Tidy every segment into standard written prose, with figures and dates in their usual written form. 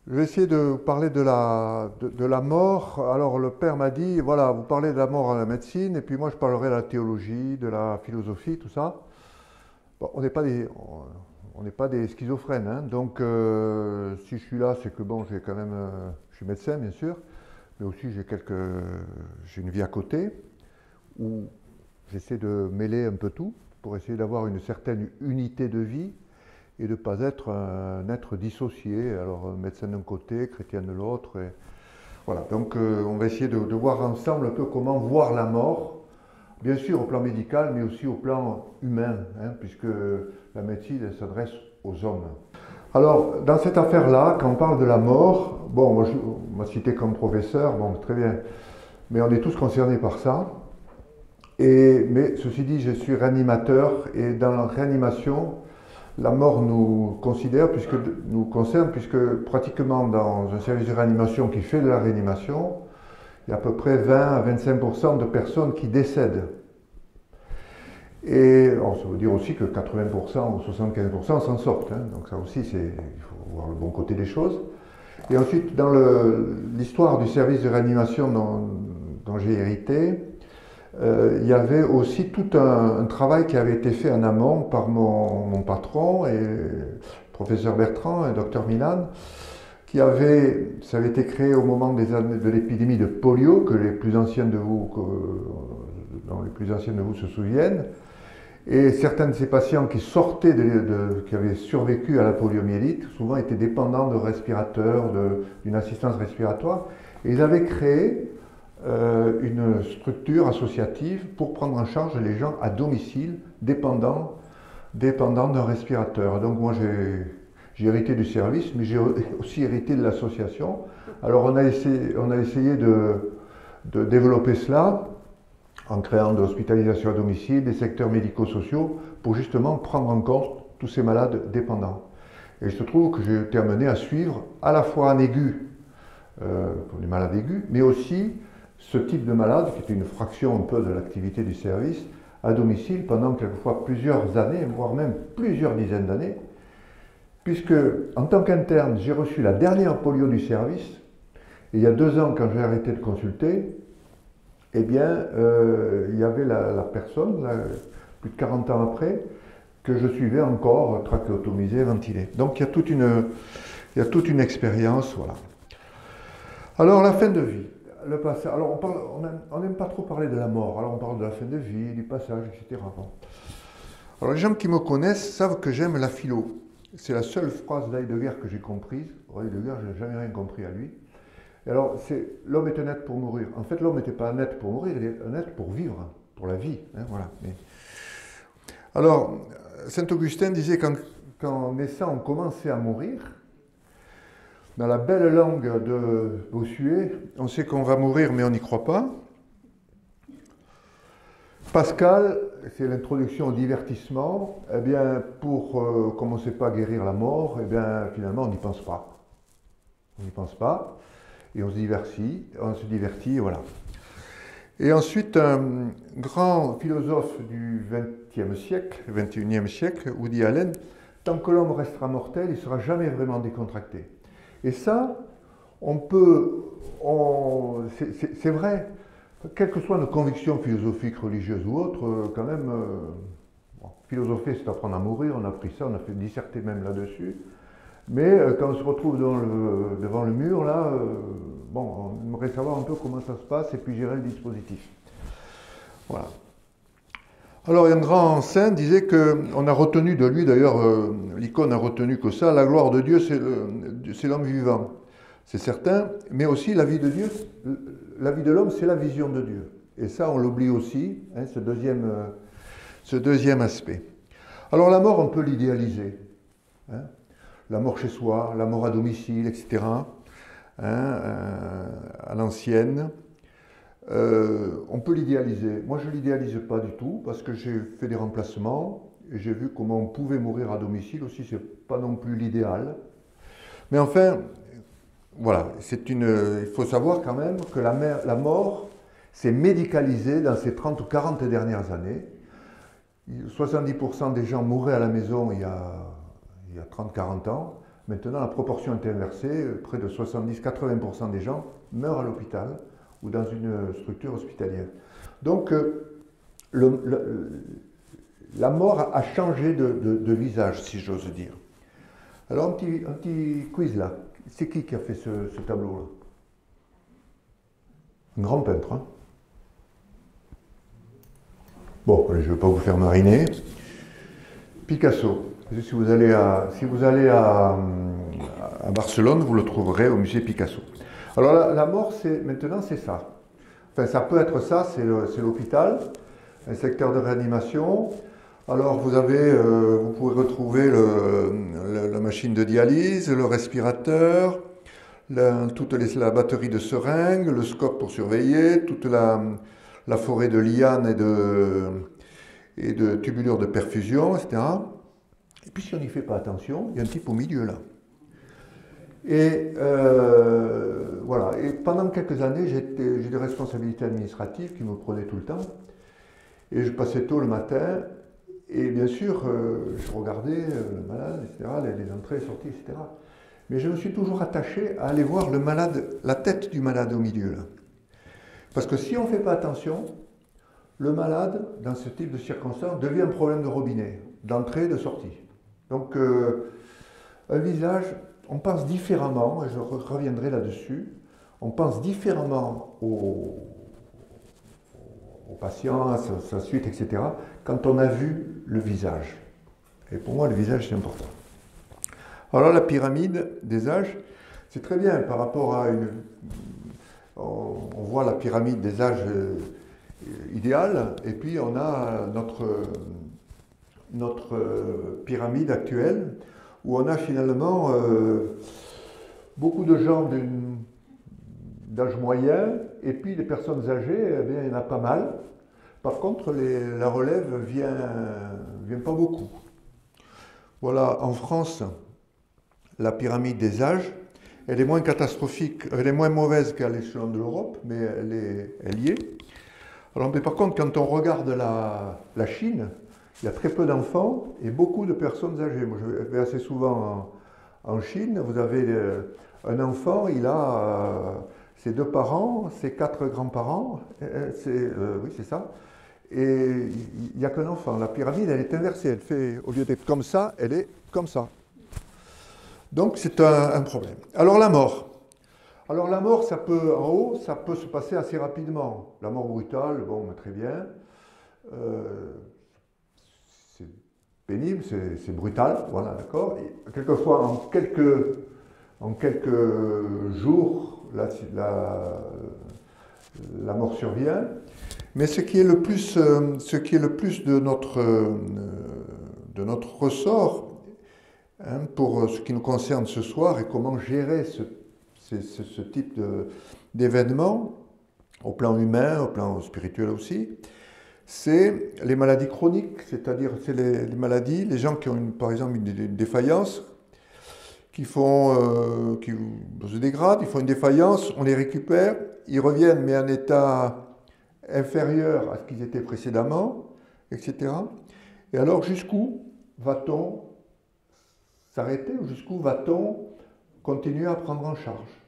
Je vais essayer de parler de la mort. Alors le père m'a dit, voilà, vous parlez de la mort à la médecine, et puis moi je parlerai de la théologie, de la philosophie, tout ça. Bon, on n'est pas des schizophrènes, hein. Donc si je suis là, c'est que bon, j'ai quand même, je suis médecin bien sûr, mais aussi j'ai une vie à côté où j'essaie de mêler un peu tout pour essayer d'avoir une certaine unité de vie et de ne pas être un être dissocié, alors médecin d'un côté, chrétien de l'autre. Voilà, donc on va essayer de voir ensemble un peu comment voir la mort, bien sûr au plan médical, mais aussi au plan humain, hein, puisque la médecine elle s'adresse aux hommes. Alors, dans cette affaire-là, quand on parle de la mort, bon, moi, on m'a cité comme professeur, bon, très bien, mais on est tous concernés par ça. Mais ceci dit, je suis réanimateur, et dans la réanimation, la mort nous concerne, puisque pratiquement dans un service de réanimation qui fait de la réanimation, il y a à peu près 20 à 25% de personnes qui décèdent. Et alors, ça veut dire aussi que 80% ou 75% s'en sortent, hein. Donc ça aussi, il faut voir le bon côté des choses. Et ensuite, dans l'histoire du service de réanimation dont j'ai hérité, il y avait aussi tout un travail qui avait été fait en amont par mon patron, et professeur Bertrand et docteur Milan, ça avait été créé au moment de l'épidémie de polio, dont les plus anciens de vous se souviennent. Et certains de ces patients qui qui avaient survécu à la poliomyélite, souvent étaient dépendants de respirateurs, d'une assistance respiratoire, et ils avaient créé une structure associative pour prendre en charge les gens à domicile dépendants d'un respirateur. Donc moi j'ai hérité du service, mais j'ai aussi hérité de l'association. Alors on a essayé de développer cela en créant de l'hospitalisation à domicile, des secteurs médico-sociaux, pour justement prendre en compte tous ces malades dépendants. Et il se trouve que j'ai été amené à suivre à la fois en aigu, pour les malades aigus, mais aussi ce type de malade, qui était une fraction un peu de l'activité du service, à domicile pendant quelquefois plusieurs années, voire même plusieurs dizaines d'années, puisque en tant qu'interne, j'ai reçu la dernière polio du service, et il y a 2 ans, quand j'ai arrêté de consulter, eh bien, il y avait la personne, là, plus de 40 ans après, que je suivais encore, trachéotomisé, ventilé. Donc il y a toute une expérience, voilà. Alors la fin de vie. Le passage. Alors on n'aime pas trop parler de la mort, alors on parle de la fin de vie, du passage, etc. Bon. Alors les gens qui me connaissent savent que j'aime la philo. C'est la seule phrase d'Heidegger que j'ai comprise. Heidegger, je n'ai jamais rien compris à lui. Et alors, l'homme est un être pour mourir. En fait, l'homme n'était pas un être pour mourir, il est un être pour vivre, pour la vie, hein, voilà. Alors, Saint-Augustin disait qu'en naissant, on commençait à mourir. Dans la belle langue de Bossuet, on sait qu'on va mourir, mais on n'y croit pas. Pascal, c'est l'introduction au divertissement. Eh bien, comme on ne sait pas guérir la mort, eh bien, finalement, on n'y pense pas. On n'y pense pas, et on se divertit, voilà. Et ensuite, un grand philosophe du XXe siècle, XXIe siècle, Woody Allen, tant que l'homme restera mortel, il ne sera jamais vraiment décontracté. Et ça, c'est vrai, quelles que soient nos convictions philosophiques, religieuses ou autres, quand même, bon, philosopher c'est apprendre à mourir, on a appris ça, on a fait disserter même là-dessus. Mais quand on se retrouve devant le mur, là, bon, on aimerait savoir un peu comment ça se passe et puis gérer le dispositif. Voilà. Alors, un grand saint disait qu'on a retenu de lui, d'ailleurs, l'icône a retenu que ça, la gloire de Dieu, c'est l'homme vivant. C'est certain, mais aussi la vie de Dieu, la vie de l'homme, c'est la vision de Dieu. Et ça, on l'oublie aussi, hein, ce deuxième aspect. Alors, la mort, on peut l'idéaliser, hein. La mort chez soi, la mort à domicile, etc., hein, à l'ancienne. On peut l'idéaliser. Moi, je ne l'idéalise pas du tout, parce que j'ai fait des remplacements, et j'ai vu comment on pouvait mourir à domicile aussi, ce n'est pas non plus l'idéal. Mais enfin, voilà, il faut savoir quand même que la mort s'est médicalisée dans ces 30 ou 40 dernières années. 70% des gens mouraient à la maison il y a 30-40 ans. Maintenant, la proportion est inversée. Près de 70-80% des gens meurent à l'hôpital ou dans une structure hospitalière. Donc, la mort a changé de visage, si j'ose dire. Alors, un petit quiz là. C'est qui a fait ce tableau-là? Un grand peintre. Hein? Bon, je ne vais pas vous faire mariner. Picasso. Si vous allez à Barcelone, vous le trouverez au musée Picasso. Alors la mort, maintenant, c'est ça. Enfin, ça peut être ça, c'est l'hôpital, un secteur de réanimation. Alors vous pouvez retrouver la machine de dialyse, le respirateur, la batterie de seringues, le scope pour surveiller, toute la forêt de lianes et de tubulures de perfusion, etc. Et puis si on n'y fait pas attention, il y a un type au milieu là. Et voilà. Et pendant quelques années, j'ai des responsabilités administratives qui me prenaient tout le temps. Et je passais tôt le matin. Et bien sûr, je regardais le malade, etc., les entrées, les sorties, etc. Mais je me suis toujours attaché à aller voir le malade, la tête du malade au milieu là. Parce que si on ne fait pas attention, le malade, dans ce type de circonstances, devient un problème de robinet, d'entrée et de sortie. Donc, un visage, on pense différemment, et je reviendrai là-dessus, on pense différemment aux patients, à sa suite, etc., quand on a vu le visage. Et pour moi, le visage, c'est important. Alors, la pyramide des âges, c'est très bien par rapport à une... On voit la pyramide des âges idéale, et puis on a notre pyramide actuelle, où on a finalement beaucoup de gens d'âge moyen, et puis les personnes âgées, eh bien, il y en a pas mal. Par contre, la relève vient pas beaucoup. Voilà, en France, la pyramide des âges, elle est moins catastrophique, elle est moins mauvaise qu'à l'échelon de l'Europe, mais elle y est. Alors, mais par contre, quand on regarde la Chine, il y a très peu d'enfants et beaucoup de personnes âgées. Moi, je vais assez souvent en Chine. Vous avez un enfant, il a ses 2 parents, ses 4 grands-parents. Oui, c'est ça. Et il n'y a qu'un enfant. La pyramide, elle est inversée. Elle fait, au lieu d'être comme ça, elle est comme ça. Donc, c'est un problème. Alors, la mort. Alors, la mort, en haut, ça peut se passer assez rapidement. La mort brutale, bon, très bien. C'est pénible, c'est brutal, voilà, d'accord. Quelquefois, en quelques jours, la mort survient. Mais ce qui est le plus de notre ressort, hein, pour ce qui nous concerne ce soir, et comment gérer ce type d'événement, au plan humain, au plan spirituel aussi, c'est les maladies chroniques, c'est-à-dire c'est les maladies, les gens qui ont par exemple une défaillance, qui se dégradent, ils font une défaillance, on les récupère, ils reviennent mais en état inférieur à ce qu'ils étaient précédemment, etc. Et alors jusqu'où va-t-on s'arrêter ou jusqu'où va-t-on continuer à prendre en charge?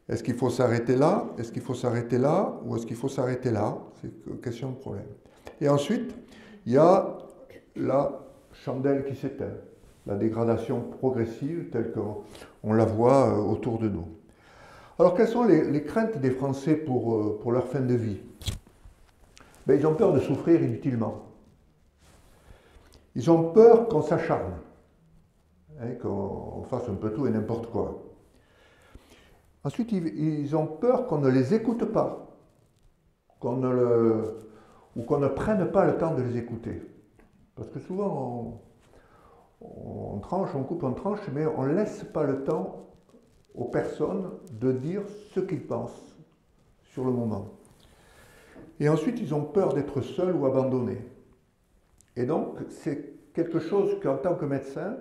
Est-ce qu'il faut s'arrêter là? Est-ce qu'il faut s'arrêter là? Ou est-ce qu'il faut s'arrêter là? C'est une question de problème. Et ensuite, il y a la chandelle qui s'éteint, la dégradation progressive telle qu'on la voit autour de nous. Alors, quelles sont les craintes des Français pour leur fin de vie? Ben, ils ont peur de souffrir inutilement. Ils ont peur qu'on s'acharne, hein, qu'on fasse un peu tout et n'importe quoi. Ensuite, ils ont peur qu'on ne les écoute pas, ou qu'on ne prenne pas le temps de les écouter. Parce que souvent, on tranche, on coupe, on tranche, mais on ne laisse pas le temps aux personnes de dire ce qu'ils pensent sur le moment. Et ensuite, ils ont peur d'être seuls ou abandonnés. Et donc, c'est quelque chose qu'en tant que médecin,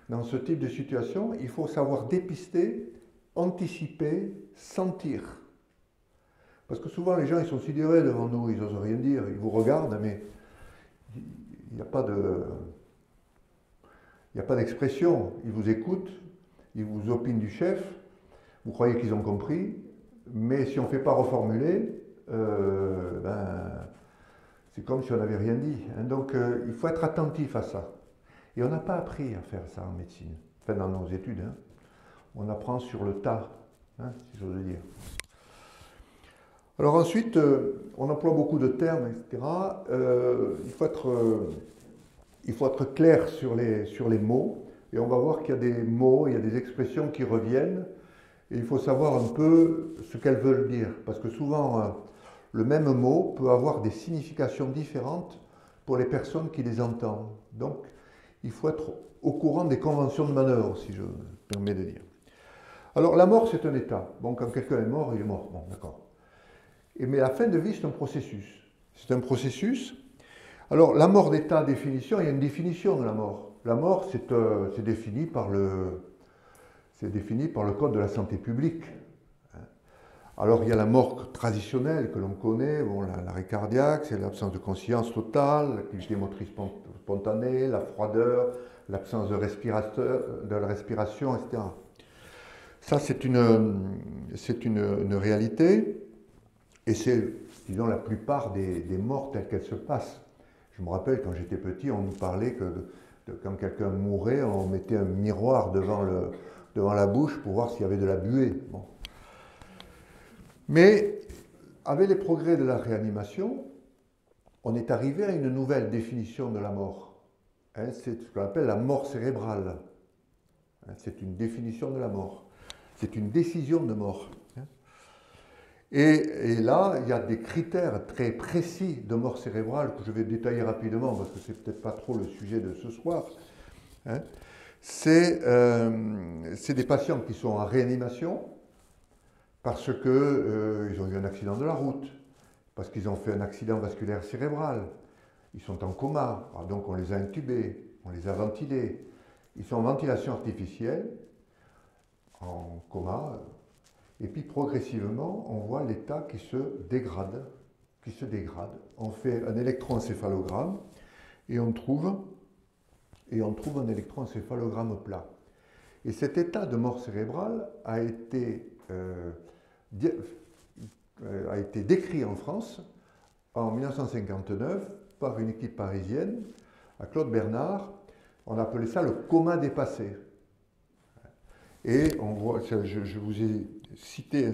dans ce type de situation, il faut savoir dépister, anticiper, sentir. Parce que souvent les gens ils sont sidérés devant nous, ils n'osent rien dire, ils vous regardent, mais il n'y a pas de... Il n'y a pas d'expression. Ils vous écoutent, ils vous opinent du chef, vous croyez qu'ils ont compris, mais si on ne fait pas reformuler, c'est comme si on n'avait rien dit. Hein. Donc il faut être attentif à ça. Et on n'a pas appris à faire ça en médecine, enfin dans nos études. Hein. On apprend sur le tas, hein, si j'ose dire. Alors ensuite, on emploie beaucoup de termes, etc. Il faut être clair sur les mots. Et on va voir qu'il y a des mots, il y a des expressions qui reviennent. Et il faut savoir un peu ce qu'elles veulent dire. Parce que souvent, le même mot peut avoir des significations différentes pour les personnes qui les entendent. Donc, il faut être au courant des conventions de manœuvre, si je me permets de dire. Alors, la mort, c'est un état. Bon, quand quelqu'un est mort, il est mort. Bon, d'accord. Mais la fin de vie, c'est un processus. C'est un processus. Alors, la mort d'état, définition, il y a une définition de la mort. La mort, c'est défini par le Code de la santé publique. Alors, il y a la mort traditionnelle que l'on connaît, bon, l'arrêt cardiaque, c'est l'absence de conscience totale, l'activité motrice spontanée, la froideur, l'absence de la respiration, etc. Ça, c'est une réalité, et c'est, disons, la plupart des morts telles qu'elles se passent. Je me rappelle, quand j'étais petit, on nous parlait que quand quelqu'un mourait, on mettait un miroir devant la bouche pour voir s'il y avait de la buée. Bon. Mais avec les progrès de la réanimation, on est arrivé à une nouvelle définition de la mort. Hein, c'est ce qu'on appelle la mort cérébrale. Hein, c'est une définition de la mort. C'est une décision de mort. Hein. Et là, il y a des critères très précis de mort cérébrale que je vais détailler rapidement parce que c'est peut-être pas trop le sujet de ce soir. Hein. C'est des patients qui sont en réanimation parce qu'ils ont eu un accident de la route, parce qu'ils ont fait un accident vasculaire cérébral, ils sont en coma, donc on les a intubés, on les a ventilés, ils sont en ventilation artificielle, en coma, et puis progressivement, on voit l'état qui se dégrade, On fait un électroencéphalogramme et on trouve un électroencéphalogramme plat. Et cet état de mort cérébrale a été décrit en France en 1959 par une équipe parisienne, à Claude Bernard. On appelait ça le coma dépassé. Et on voit, je vous ai cité,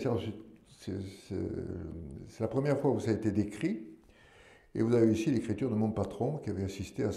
c'est la première fois où ça a été décrit. Et vous avez ici l'écriture de mon patron qui avait assisté à